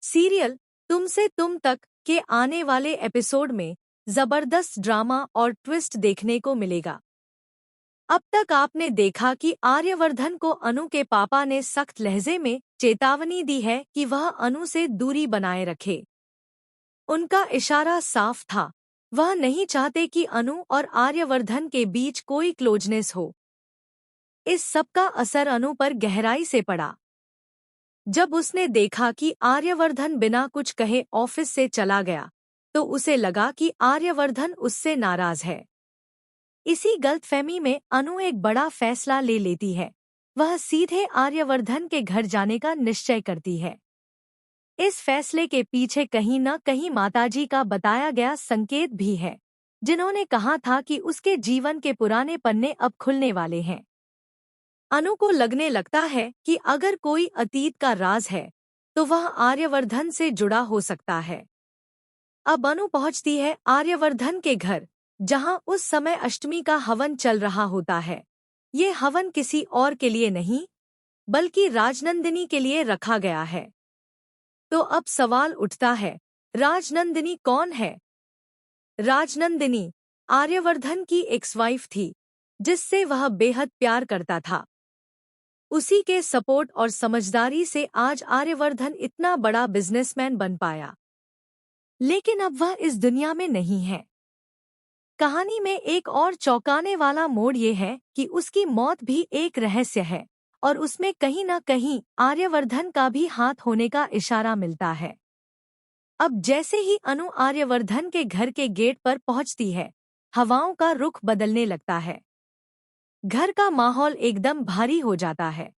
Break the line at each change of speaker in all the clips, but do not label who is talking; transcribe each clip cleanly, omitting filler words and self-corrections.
Serial तुमसे तुम तक के आने वाले एपिसोड में जबरदस्त ड्रामा और ट्विस्ट देखने को मिलेगा। अब तक आपने देखा कि आर्यवर्धन को अनु के पापा ने सख्त लहजे में चेतावनी दी है कि वह अनु से दूरी बनाए रखे। उनका इशारा साफ था, वह नहीं चाहते कि अनु और आर्यवर्धन के बीच कोई क्लोजनेस हो। इस सब का असर अनु पर गहराई से पड़ा। जब उसने देखा कि आर्यवर्धन बिना कुछ कहे ऑफिस से चला गया, तो उसे लगा कि आर्यवर्धन उससे नाराज है। इसी गलतफहमी में अनु एक बड़ा फैसला ले लेती है। वह सीधे आर्यवर्धन के घर जाने का निश्चय करती है। इस फैसले के पीछे कहीं न कहीं माताजी का बताया गया संकेत भी है, जिन्होंने कहा था कि उसके जीवन के पुराने पन्ने अब खुलने वाले हैं। अनु को लगने लगता है कि अगर कोई अतीत का राज है, तो वह आर्यवर्धन से जुड़ा हो सकता है। अब अनु पहुंचती है आर्यवर्धन के घर, जहां उस समय अष्टमी का हवन चल रहा होता है। ये हवन किसी और के लिए नहीं, बल्कि राजनंदिनी के लिए रखा गया है। तो अब सवाल उठता है, राजनंदिनी कौन है? राजनंदिनी आर्यवर्धन की एक्स-वाइफ थी, जिससे वह बेहद प्यार करता था। उसी के सपोर्ट और समझदारी से आज आर्यवर्धन इतना बड़ा बिजनेसमैन बन पाया। लेकिन अब वह इस दुनिया में नहीं है। कहानी में एक और चौंकाने वाला मोड़ ये है कि उसकी मौत भी एक रहस्य है, और उसमें कहीं न कहीं आर्यवर्धन का भी हाथ होने का इशारा मिलता है। अब जैसे ही अनु आर्यवर्धन के घर के गेट पर पहुंचती है, हवाओं का रुख बदलने लगता है। घर का माहौल एकदम भारी हो जाता है।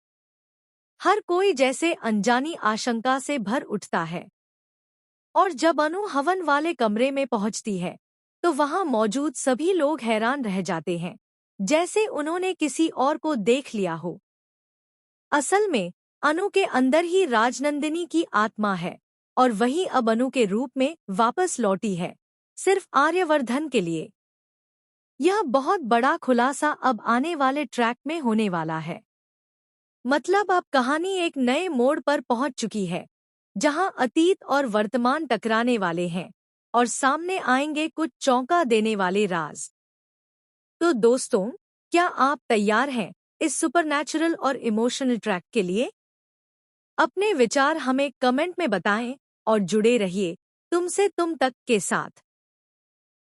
हर कोई जैसे अनजानी आशंका से भर उठता है। और जब अनु हवन वाले कमरे में पहुंचती है, तो वहां मौजूद सभी लोग हैरान रह जाते हैं, जैसे उन्होंने किसी और को देख लिया हो। असल में अनु के अंदर ही राजनंदिनी की आत्मा है, और वही अब अनु के रूप में वापस लौटी है, सिर्फ आर्यवर्धन के लिए। यह बहुत बड़ा खुलासा अब आने वाले ट्रैक में होने वाला है। मतलब अब कहानी एक नए मोड़ पर पहुंच चुकी है, जहां अतीत और वर्तमान टकराने वाले हैं, और सामने आएंगे कुछ चौंका देने वाले राज। तो दोस्तों, क्या आप तैयार हैं इस सुपरनैचुरल और इमोशनल ट्रैक के लिए? अपने विचार हमें कमेंट में बताएं और जुड़े रहिए तुमसे तुम तक के साथ।